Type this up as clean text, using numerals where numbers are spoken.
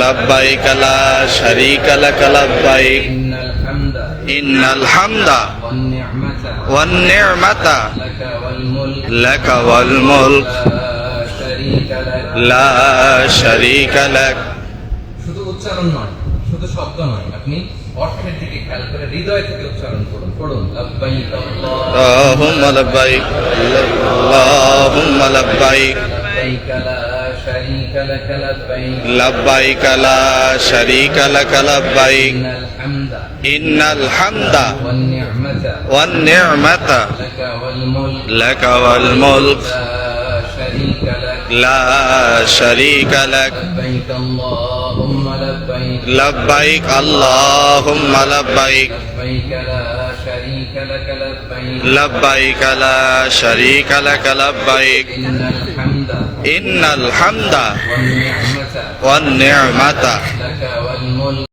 لبيك لا شريك لك لبيك إن الحمد والنعمة لك والملك لا شريك لك। শুধু উচ্চারণ নয়, শুধু শব্দ নয়, আপনি অর্থের দিকে খেয়াল করে হৃদয় থেকে উচ্চারণ করুন। পড়ুন লব্বাইক اللهم لبيك اللهم لبيك لبيك لا شريك لك لبيك لبيك لا شريك لك لبيك إن الحمد إن الحمد والنعمة والنعمة لك والملك لك والملك لا شريك لك لا شريك لك لبيك اللهم لبيك لبيك اللهم لبيك لبيك لا شريك لك لبيك لا شريك لك لبيك إن الحمد إن الحمد والنعمة والنعمة لك والملك